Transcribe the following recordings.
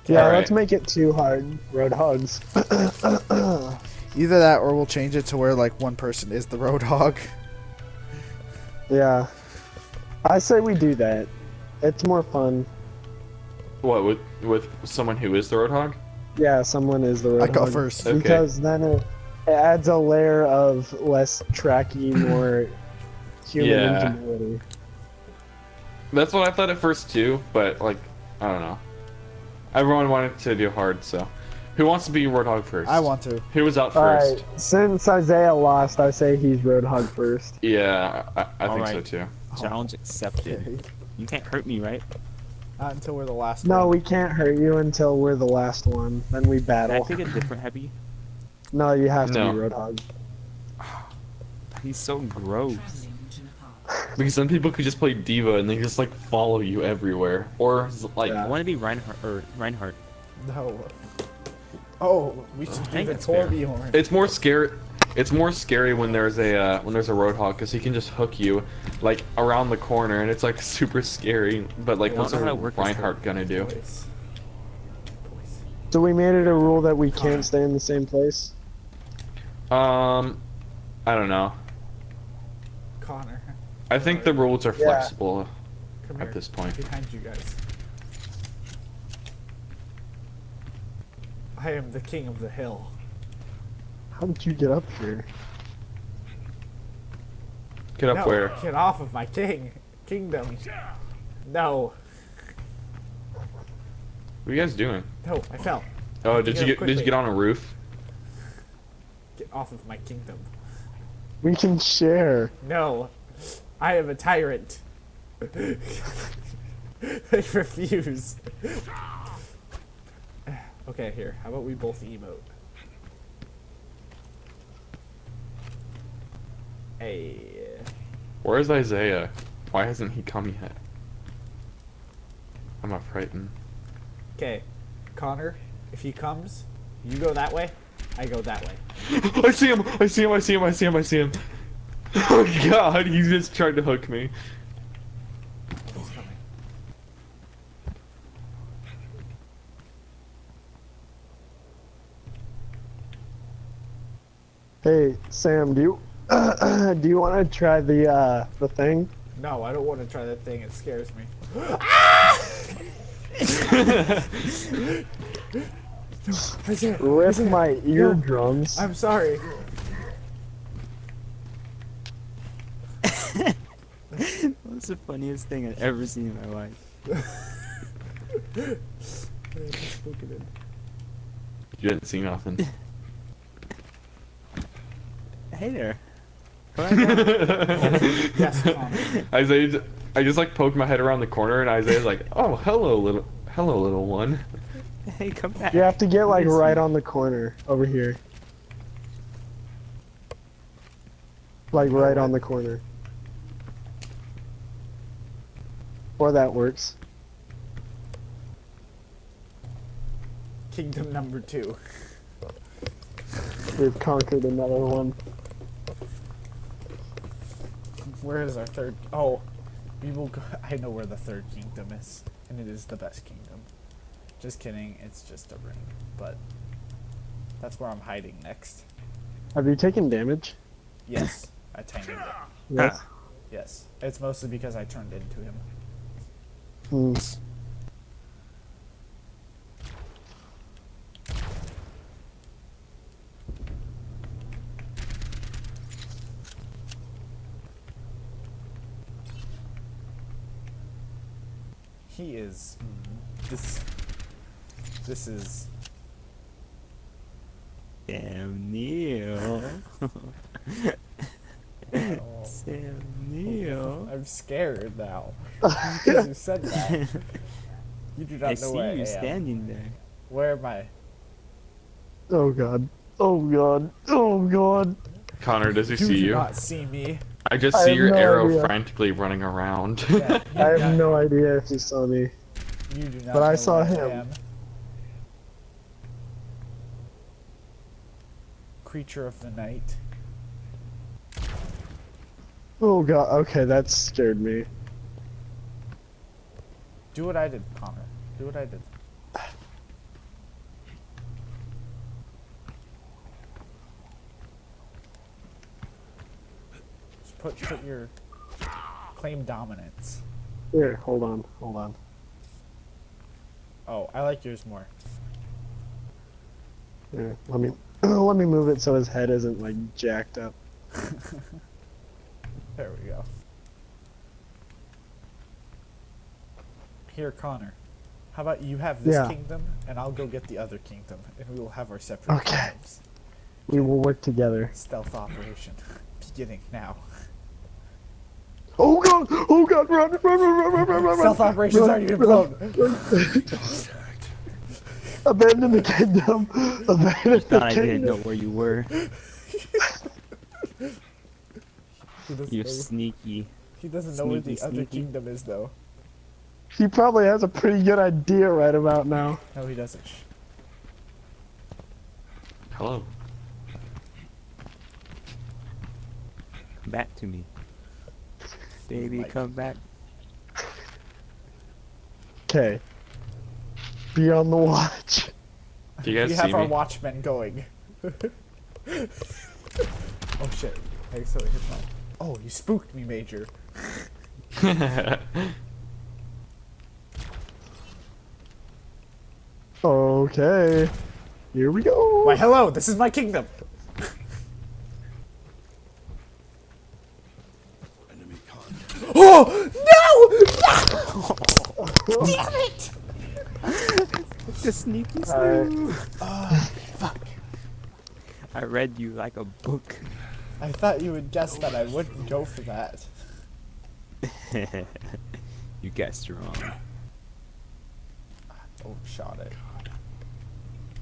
Yeah, All let's right. make it too hard. Roadhogs. Either that or we'll change it to where like one person is the roadhog. Yeah. I say we do that. It's more fun. What with someone who is the Roadhog? Yeah, someone is the I go Roadhog. first. Okay. Because then it adds a layer of less tracky, more human Yeah. ingenuity. That's what I thought at first too, but like I don't know. Everyone wanted to do hard, so who wants to be Roadhog first? I want to. Who was out Alright, first? since Isaiah lost, I say he's Roadhog first. Yeah, I think so Alright. too. Challenge accepted. Okay. You can't hurt me, right? Not until we're the last No, one. we can't hurt you until we're the last one. Then we Can I battle. pick a different heavy? No, you have to No. be Roadhog. He's so gross. Because some people could just play Diva and they just like follow you everywhere, or like Yeah. I want to be Reinhardt. No. Oh, we should think give it that's fair. Torbjorn. it's more scary. It's more scary when there's a Roadhog because he can just hook you like around the corner and it's like super scary. But like, I don't what's know a how to work this Reinhardt gonna do? Boys. So we made it a rule that we can't stay in the same place? I don't know. Connor, I think the rules are Yeah. flexible come at here. this point. Behind you guys. I am the king of the hill. How did you get up here? Get up No, where? get off of my kingdom. No, What are you guys doing? no, I fell. Oh, did Get you up did you quickly. get on a roof? Get off of my kingdom. We can share. No, I am a tyrant. I refuse. Okay, here. How about we both emote? Hey. Where's Isaiah? Why hasn't he come yet? I'm not frightened. Okay, Connor, if he comes, you go that way, I go that way. I see him! I see him! I see him! I see him! I see him! Oh god, he just tried to hook me. He's coming. Hey, Sam, do you do you want to try the thing? No, I don't want to try that thing. It scares me. Rip my eardrums. I'm sorry. That's the funniest thing I've ever seen in my life. You didn't see nothing. Hey there. Come on down. Yes, Connor. Isaiah, I just like poked my head around the corner and Isaiah's like, "Oh, hello, little one." Hey, come back. You have to get like Yes. right on the corner over here. Like right on the corner. Or that works. Kingdom number 2. We've conquered another one. Where is our third? Oh, we will go. I know where the third kingdom is, and it is the best kingdom. Just kidding, it's just a ring, but that's where I'm hiding next. Have you taken damage? Yes, a tiny bit. Yes. Yes, it's mostly because I turned into him. Hmm. He is. This. This is. Sam Neill. Oh, Sam Neill. I'm scared now because you said that. You do I not know see where I you am. standing there. Where am I? Oh god. Oh god. Oh god. Connor, does he You see do you? not see me. I just I see have your no arrow idea. frantically running around. Yeah, you I do have not- no idea if you saw me. You do not. But I know saw where him. am. Creature of the night. Oh god. Okay, that scared me. Do what I did, Connor. Do what I did. Put your claim dominance. Here, hold on, hold on. Oh, I like yours more. Here, let me let me move it so his head isn't like jacked up. There we go. Here, Connor. How about you have this Yeah. kingdom, and I'll go get the other kingdom, and we will have our separate Okay. kingdoms. We will work together. Stealth operation. Beginning now. Oh god! Oh god! Run! Run! Run! Run! Run! Run! Run! Stealth operation's Run, already been run. blown. Abandon the kingdom! Abandon Thought the I didn't know kingdom! where you were. He doesn't You're know, sneaky. he doesn't know where sneaky, the other sneaky. kingdom is, though. He probably has a pretty good idea right about now. No, he doesn't. Hello. Come back to me. Baby, Mike. come back. Okay. Be on the watch. Do you guys We see have our me? watchmen going. Oh shit. Hey, so hit that. Oh, you spooked me, Major. Okay. Here we go. Why, hello, this is my kingdom. Oh, no! Damn it! The sneaky Alright. snoo. Fuck. I read you like a book. I thought you would guess that I wouldn't go for that. You guessed wrong. Oh, shot it.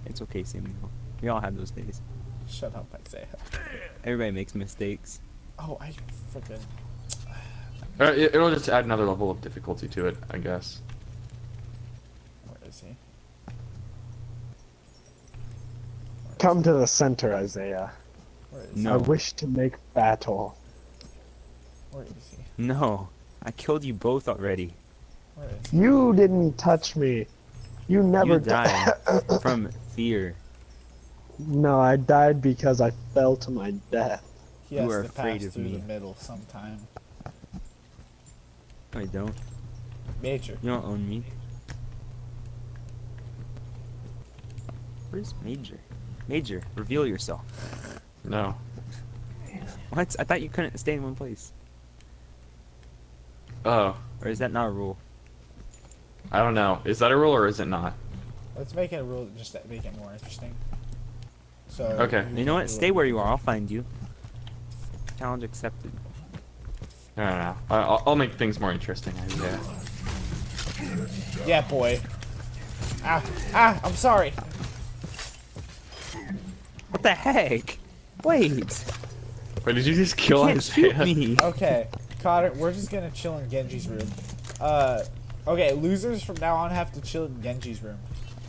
It's okay, Samuel. We all have those days. Shut up, Isaiah. Everybody makes mistakes. Oh, I freaking. It'll just add another level of difficulty to it, I guess. Where is he? Come to the center, Isaiah. Where is No. I wish to make battle. he? Where is he? No, I killed you both already. Where is he? You didn't touch me. You never You died from fear. No, I died because I fell to my death. He You has are to afraid pass of through me. the middle sometime. No, I don't. Major. You don't own me. Where's Major? Major, reveal yourself. No. What? I thought you couldn't stay in one place. Oh, Or is that not a rule? I don't know. Is that a rule or is it not? Let's make it a rule just to make it more interesting. So. Okay. You know what? Stay where you are. I'll find you. Challenge accepted. I don't know. I'll make things more interesting, yeah. Yeah, boy. Ah, I'm sorry. What the heck? Wait. Wait, did you just You kill can't shoot Isaiah? me. Okay, Connor, we're just gonna chill in Genji's room. Okay, losers from now on have to chill in Genji's room.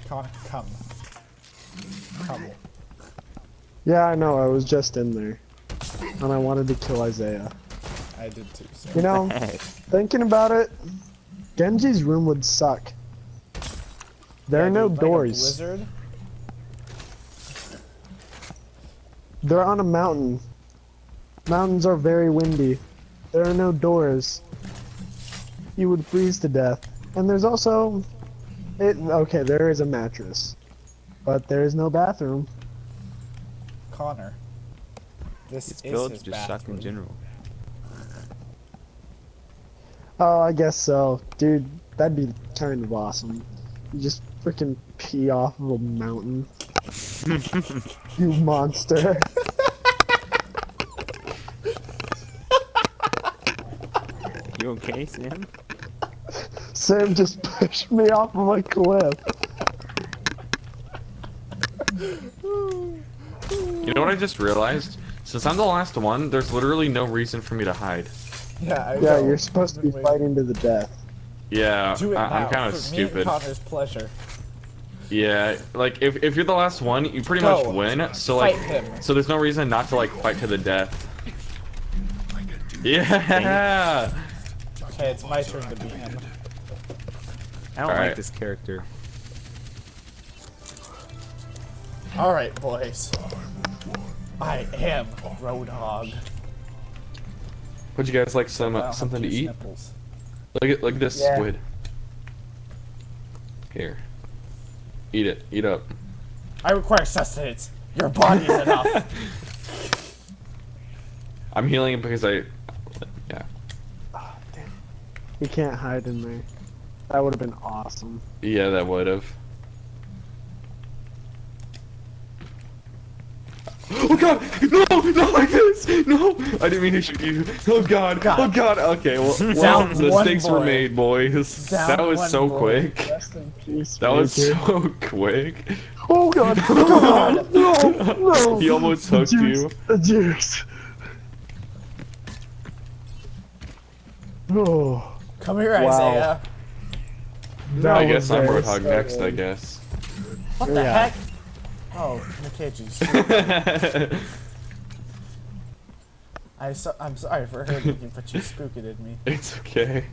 Connor, come. Come. Yeah, I know. I was just in there. And I wanted to kill Isaiah. I did too, so. You know, Heck. thinking about it, Genji's room would suck. There are Yeah, no dude, like a doors. blizzard? They're on a mountain. Mountains are very windy. There are no doors. You would freeze to death. And there's also... Okay, there is a mattress. But there is no bathroom. Connor. This These is builds his just suck in bathroom. general. Oh, I guess so. Dude, that'd be kind of awesome. You just freaking pee off of a mountain. You monster. You okay, Sam? Sam just pushed me off of a cliff. You know what I just realized? Since I'm the last one, there's literally no reason for me to hide. Yeah, I Yeah, know. you're supposed to be I've been waiting. fighting to the death. Yeah, Do it now, I'm kind of for me and stupid. Connor's pleasure. Yeah, like if you're the last one, you pretty much Go. win. So like, Fight him. so there's no reason not to like fight to the death. Yeah. Okay, it's my turn to beat him. I don't Alright. like this character. Alright, boys. I am Roadhog. Would you guys like some I don't have something to juice eat? nipples. Look at this Yeah. squid. Here. Eat it. Eat up. I require sustenance. Your body is enough. I'm healing it because I. Yeah. Oh, damn. You can't hide in there. That would have been awesome. Yeah, that would have. Oh god! No! Not like this! No! I didn't mean to shoot you. Oh god! God. Oh god! Okay, well, Down the one stakes were boy. made, boys. Down That was one so boy. quick. Rest in peace, That was Major. so quick. Oh god! Oh god! No! No! He almost The hooked juice, you. The juice! Oh. Come here, Wow. Isaiah. That I was guess I'm very Roadhog next, I startling. guess. What the Yeah. heck? Oh, Nikechi. I'm sorry for hurting you, but you spooked me. It's okay.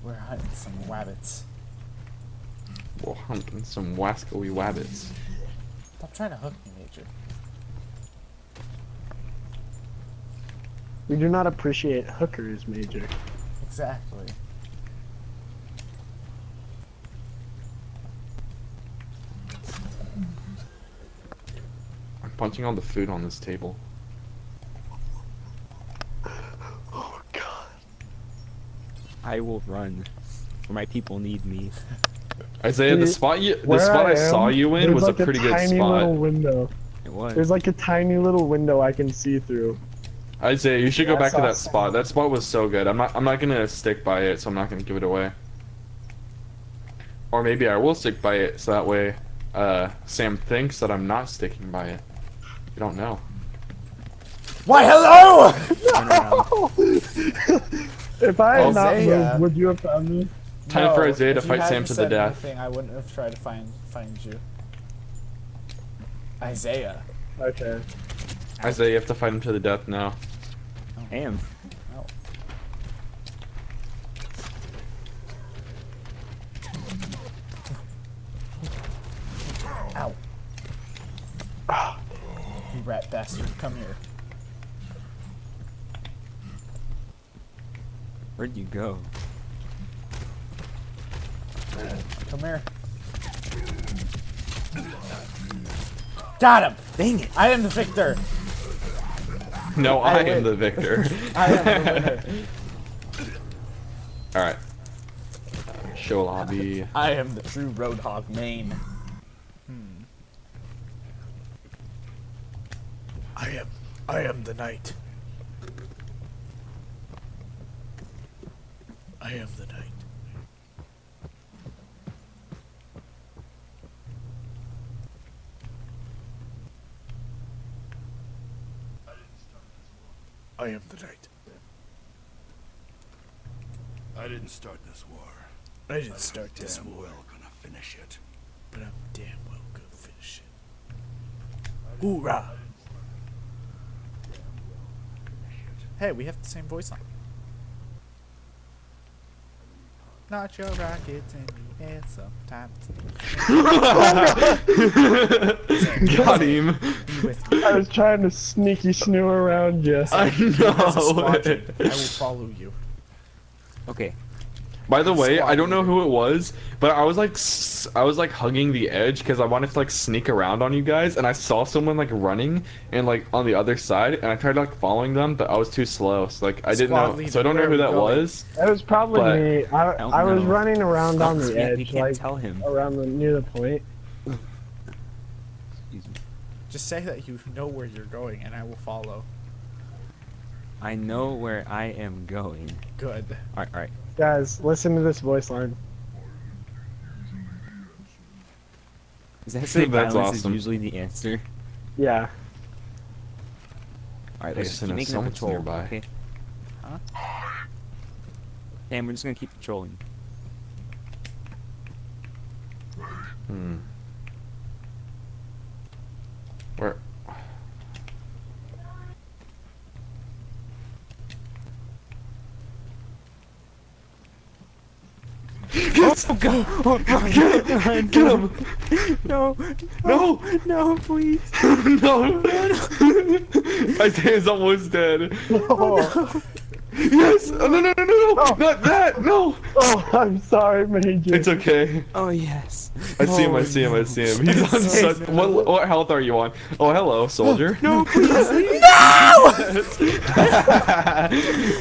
We're hunting some wabbits. We're hunting some wascally wabbits. Stop trying to hook me, Major. We do not appreciate hookers, Major. Exactly. I'm punching all the food on this table. Oh god. I will run. For my people need me. Isaiah, the See, spot the Where spot I am, saw you in there's was like a pretty good tiny little spot. window. It was. There's like a tiny little window I can see through. Isaiah, you should Yeah, go I back to saw that some. spot. That spot was so good. I'm not gonna stick by it, so I'm not gonna give it away. Or maybe I will stick by it, so that way Sam thinks that I'm not sticking by it. You don't know. Why, hello! Turn around. If I had not Isaiah. moved, would you have found me? Time for No, Isaiah to if you fight Sam hadn't to the said death. anything, I wouldn't have tried to find you. Isaiah. Okay. Isaiah, you have to fight him to the death now. I am. No. Ow. You rat bastard, come here. Where'd you go? Come here. Got him! Dang it! I am the victor! No, I win. am the victor. I am the winner. Alright. Show lobby. I am the true Roadhog main. I am the knight. I am the knight. I am the knight. I didn't start this war. I didn't start this Damn war, well gonna finish it. but I'm damn well gonna finish it. Hoorah! Hey, we have the same voice line. Not your rockets in the air sometimes. Got him. Be with me. I was trying to sneaky snoo around you. I As a squadron, I will know. follow you. Okay. By the way, Squad I don't know leader. who it was, but I was like hugging the edge because I wanted to like sneak around on you guys, and I saw someone like running and like on the other side, and I tried like following them, but I was too slow, so like I didn't Squad know, leader, so I don't know where who are we that going? was. It was probably But- me. I don't was know. running around on Skunks the can't- we edge, can't like tell him. around near the point. Excuse me. Just say that you know where you're going, and I will follow. I know where I am going. Good. Alright, alright. Guys, listen to this voice line. Is that say That's violence awesome. is usually the answer? Yeah. Alright, I let's just keep know making a someone's patrol, nearby. okay? Huh? And we're just gonna keep patrolling. Hmm. Where? Yes! Oh god! Oh god! Get him! No! No! No, please! No! Isaiah's almost dead. Oh, Yes! Oh, no, no, no, no, no! Oh. Not that! No! oh, I'm sorry, Major. It's okay. Oh yes! I see him, I Oh, see him, I no. see him. He's on such. What health are you on? Oh, hello, soldier. No, please!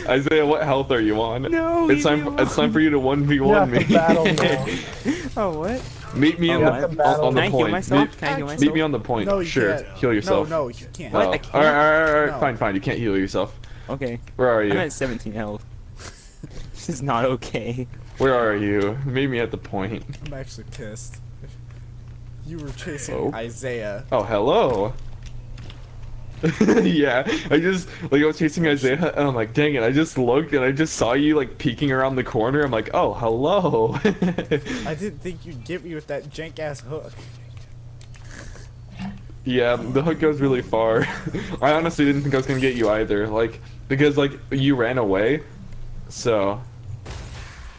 Isaiah, what health are you on? No, It's leave me time. It's time for you to 1v1 You have to battle me. now. Oh, what? Meet me Oh, on you the have to battle. on Can the I heal point. myself? Can I heal myself? Meet me on the point. No, you Sure. can't. Heal yourself. No, you can't. Oh. What? I Alright, can't? alright, No. fine, fine. You can't heal yourself. Okay. Where are I'm you? at 17 health. This is not okay. Where are you? Meet me at the point. I'm actually pissed. You were chasing Oh. Isaiah. Oh, hello. Yeah, I just I was chasing Isaiah and I'm like, dang it, I just looked and I just saw you like peeking around the corner. I'm like, oh, hello. I didn't think you'd get me with that jank ass hook. Yeah, the hook goes really far. I honestly didn't think I was gonna get you either, like because like you ran away, so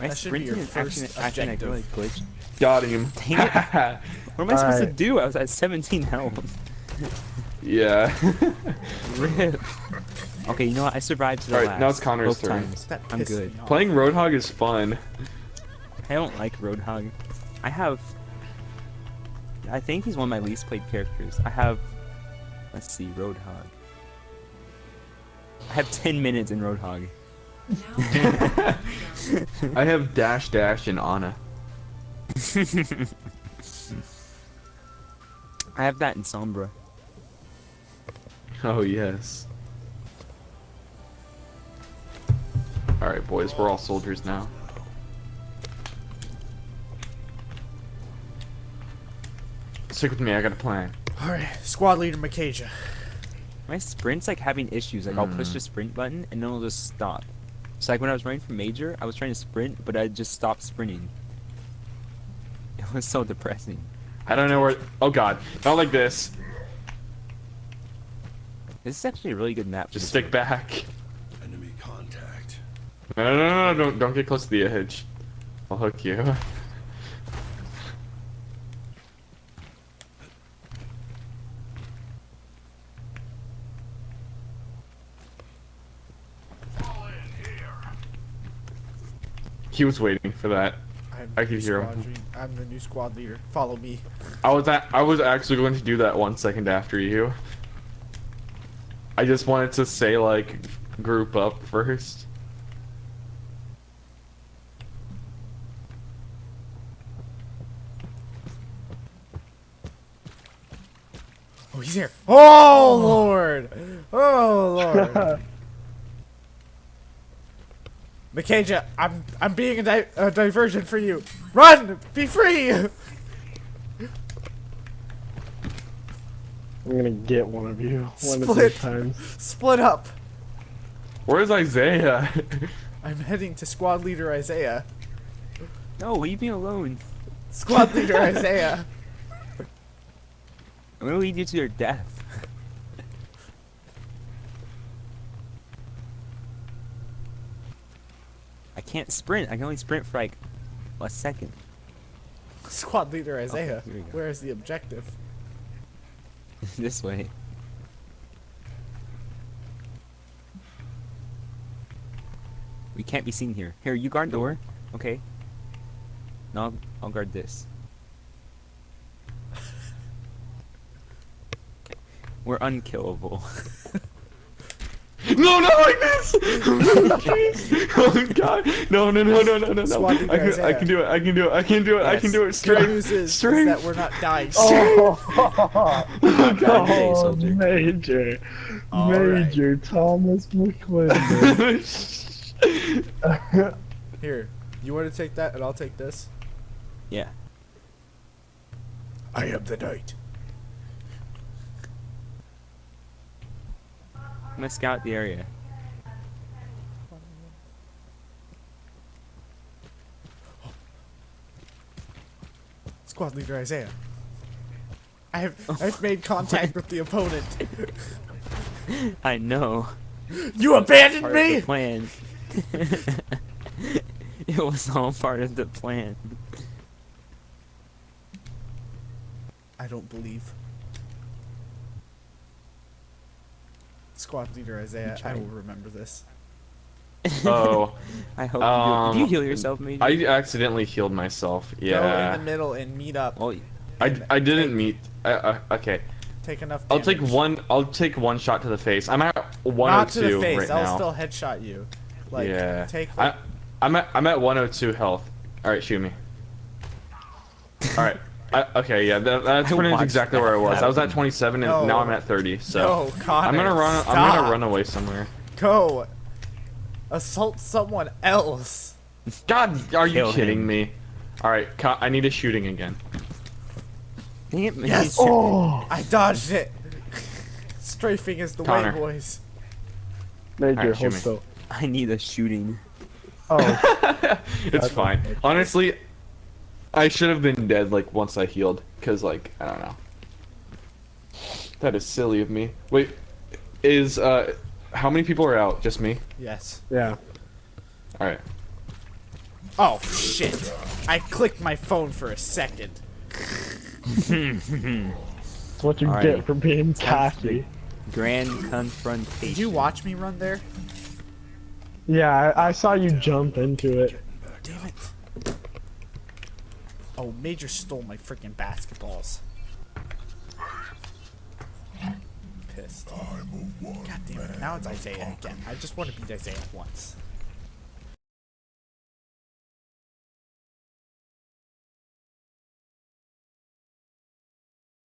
My That should be your sprinting is first acting objective. like glitch. got him. Dang it. What am I supposed to Alright. do? I was at 17 health. Yeah. Rip. Okay, you know what? I survived to the Alright, last. now it's Connor's both turn. times. That I'm pissed good. me off. Playing Roadhog is fun. I don't like Roadhog. I have. I think he's one of my least played characters. I have. Let's see, Roadhog. I have 10 minutes in Roadhog. I have Dash Dash and Anna. I have that in Sombra. Oh yes. Alright boys, we're all soldiers now. Stick with me, I got a plan. Alright, squad leader Makaja. My sprint's like having issues. Like I'll push the sprint button and then it'll just stop. So like when I was running from Major, I was trying to sprint, but I just stopped sprinting. It was so depressing. I don't know where. Oh god, not like this. This is actually a really good map. Just stick back. Enemy contact. No, no, no, no, don't get close to the edge. I'll hook you. He was waiting for that. I'm I the can new hear him. squad leader. I'm the new squad leader. Follow me. I was actually going to do that 1 second after you. I just wanted to say like group up first. Oh, he's here. Oh, Lord. Oh, Lord. Makaja, I'm being a diversion for you. Run! Be free! I'm gonna get one of you one of Split. these times. Split up. Where's Isaiah? I'm heading to squad leader Isaiah. No, leave me alone. Squad leader Isaiah. I'm gonna lead you to your death. I can't sprint. I can only sprint for like a second. Squad leader Isaiah. here we go. Where is the objective? This way. We can't be seen here. Here, you guard door. Okay. No, I'll guard this. We're unkillable. No, not like this! Oh god! No, no, no, no, no, no, no! Squad leader I can Isaiah. do it! I can do it! I can do it! I can Yes. do it! Good Straight! news is straight! that we're not dying. Oh, Okay, oh soldier. Major, All right. Major Thomas McClendon. Here, you want to take that and I'll take this? Yeah. I am the knight. I'm gonna scout the area. Squad leader Isaiah. I've made contact with the opponent. I know. You abandoned Part of the me? plan. It was all part of the plan. I don't believe. Squad leader Isaiah, I will remember this. Oh, I hope you do. Did you heal yourself, Major? I accidentally healed myself. Go in Yeah. the middle and meet up. Well, I didn't meet. Okay. Take enough I'll damage. take one. I'll take one shot to the face. I'm at Not to the 102 face. right I'll now. still headshot you. Like, Yeah. take. Like, I'm at 102 health. All right, shoot me. All right. Okay, yeah, that's pretty much watched exactly where I was. I was at 27 and No. now I'm at 30. So no, Connor. I'm gonna run. Stop. I'm gonna run away somewhere. Go. Assault someone else. God, are you Kill kidding him. me? All right, I need a shooting again. dang it, Major. Yes. Oh, I dodged it. Strafing is the Connor. way, boys. Major, Alright, shoot hold me. still. I need a shooting. Oh, It's fine. Honestly, I should have been dead like once I healed, cause like I don't know. That is silly of me. Wait, is how many people are out? Just me? Yes. yeah. All right. Oh shit! I clicked my phone for a second. That's what you Alrighty. get for being cocky. Grand confrontation. Did you watch me run there? Yeah, I saw you jump into it. Damn it! Oh, Major stole my freaking basketballs. Pissed. God damn it! Now it's Isaiah again. I just want to beat Isaiah once.